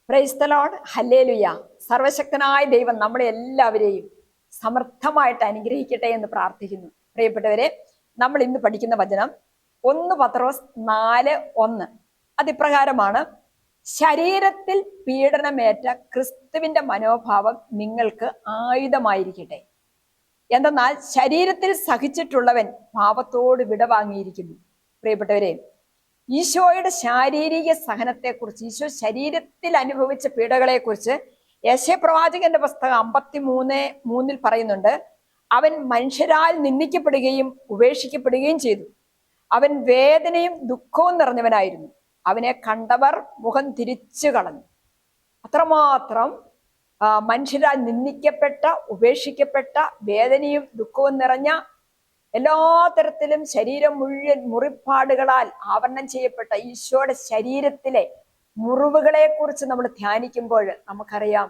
Praise the Lord. Hallelujah. സർവശക്തനായ ദൈവം നമ്മളെ എല്ലാവരെയും സമർത്ഥമായിട്ട് അനുഗ്രഹിക്കട്ടെ എന്ന് പ്രാർത്ഥിക്കുന്നു. പ്രിയപ്പെട്ടവരെ, നമ്മൾ ഇന്ന് പഠിക്കുന്ന വചനം 1 പത്രോസ് 4:1. അതിപ്രകാരമാണ്: ശരീരത്തിൽ പീഡനമേറ്റ ക്രിസ്തുവിന്റെ മനോഭാവം നിങ്ങൾക്ക് ആയുധമായിരിക്കട്ടെ. എന്തെന്നാൽ ശരീരത്തിൽ സഹിച്ചിട്ടുള്ളവൻ പാപത്തോട് വിടവാങ്ങിയിരിക്കുന്നു. പ്രിയപ്പെട്ടവരെ, ഈശോയുടെ ശാരീരിക സഹനത്തെക്കുറിച്ച്, ഈശോ ശരീരത്തിൽ അനുഭവിച്ച പീഡകളെക്കുറിച്ച് യെശയ്യാപ്രവാചകന്റെ പുസ്തകം 53:3 പറയുന്നുണ്ട്: അവൻ മനുഷ്യരാൽ നിന്ദിക്കപ്പെടുകയും ഉപേക്ഷിക്കപ്പെടുകയും ചെയ്തു. അവൻ വേദനയും ദുഃഖവും നിറഞ്ഞവനായിരുന്നു. അവനെ കണ്ടവർ മുഖം തിരിച്ചു കളഞ്ഞു. അത്രമാത്രം മനുഷ്യരാൽ നിന്ദിക്കപ്പെട്ട, ഉപേക്ഷിക്കപ്പെട്ട, വേദനയും ദുഃഖവും നിറഞ്ഞ, എല്ലാ തരത്തിലും ശരീരം മുഴുവൻ മുറിപ്പാടുകളാൽ ആവരണം ചെയ്യപ്പെട്ട ഈശോയുടെ ശരീരത്തിലെ മുറിവുകളെ കുറിച്ച് നമ്മൾ ധ്യാനിക്കുമ്പോൾ നമുക്കറിയാം,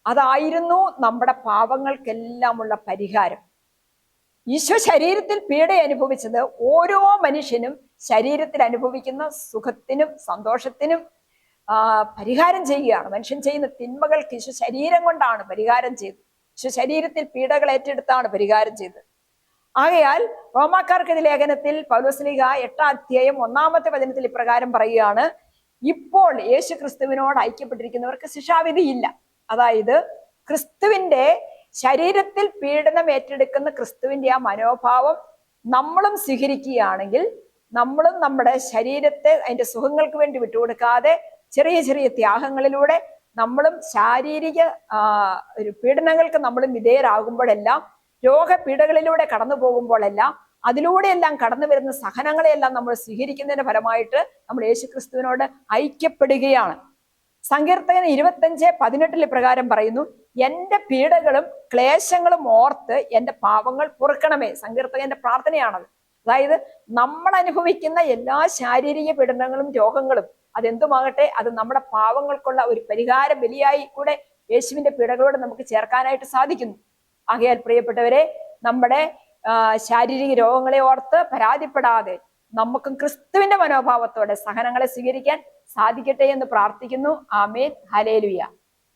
അതായിരുന്നു നമ്മുടെ പാപങ്ങൾക്കെല്ലാമുള്ള പരിഹാരം. ഈശോ ശരീരത്തിൽ പീഡ അനുഭവിച്ചത് ഓരോ മനുഷ്യനും ശരീരത്തിൽ അനുഭവിക്കുന്ന സുഖത്തിനും സന്തോഷത്തിനും പരിഹാരം ചെയ്യുകയാണ്. മനുഷ്യൻ ചെയ്യുന്ന തിന്മകൾക്ക് ഈശോ ശരീരം കൊണ്ടാണ് പരിഹാരം ചെയ്തത്. ഈശോ ശരീരത്തിൽ പീഡകൾ ഏറ്റെടുത്താണ് പരിഹാരം ചെയ്തത്. ആകയാൽ റോമാക്കാർക്കെതിരെ ലേഖനത്തിൽ പൗലോസ്ലീഹ 8-ാം അധ്യായം 1-ാമത്തെ വചനത്തിൽ ഇപ്രകാരം പറയുകയാണ്: ഇപ്പോൾ യേശു ക്രിസ്തുവിനോട് ഐക്യപ്പെട്ടിരിക്കുന്നവർക്ക് ശിക്ഷാവിധിയില്ല. അതായത് ക്രിസ്തുവിന്റെ ശരീരത്തിൽ പീഡനം ഏറ്റെടുക്കുന്ന ക്രിസ്തുവിന്റെ ആ മനോഭാവം നമ്മളും സ്വീകരിക്കുകയാണെങ്കിൽ, നമ്മളും നമ്മുടെ ശരീരത്തെ അതിന്റെ സുഖങ്ങൾക്ക് വേണ്ടി വിട്ടുകൊടുക്കാതെ ചെറിയ ചെറിയ ത്യാഗങ്ങളിലൂടെ നമ്മളും ശാരീരിക പീഡനങ്ങൾക്ക് നമ്മളും വിധേയരാകുമ്പോഴെല്ലാം, രോഗപീഠകളിലൂടെ കടന്നു പോകുമ്പോഴെല്ലാം, അതിലൂടെയെല്ലാം കടന്നു വരുന്ന സഹനങ്ങളെയെല്ലാം നമ്മൾ സ്വീകരിക്കുന്നതിന്റെ ഫലമായിട്ട് നമ്മൾ യേശുക്രിസ്തുവിനോട് ഐക്യപ്പെടുകയാണ്. സങ്കീർത്തകൻ 25:18 ഇപ്രകാരം പറയുന്നു: എന്റെ പീഡകളും ക്ലേശങ്ങളും ഓർത്ത് എന്റെ പാപങ്ങൾ പൊറുക്കണമേ. സങ്കീർത്തകന്റെ പ്രാർത്ഥനയാണത്. അതായത് നമ്മൾ അനുഭവിക്കുന്ന എല്ലാ ശാരീരിക പീഡനങ്ങളും രോഗങ്ങളും അതെന്തുമാകട്ടെ, അത് നമ്മുടെ പാവങ്ങൾക്കുള്ള ഒരു പരിഹാര ബലിയായി കൂടെ യേശുവിന്റെ പീഡകളോട് നമുക്ക് ചേർക്കാനായിട്ട് സാധിക്കുന്നു. ആകയാൽ പ്രിയപ്പെട്ടവരെ, നമ്മുടെ ശാരീരിക രോഗങ്ങളെ ഓർത്ത് പരാതിപ്പെടാതെ നമുക്കും ക്രിസ്തുവിന്റെ മനോഭാവത്തോടെ സഹനങ്ങളെ സ്വീകരിക്കാൻ സാധിക്കട്ടെ എന്ന് പ്രാർത്ഥിക്കുന്നു. ആമേൻ. ഹല്ലേലൂയ.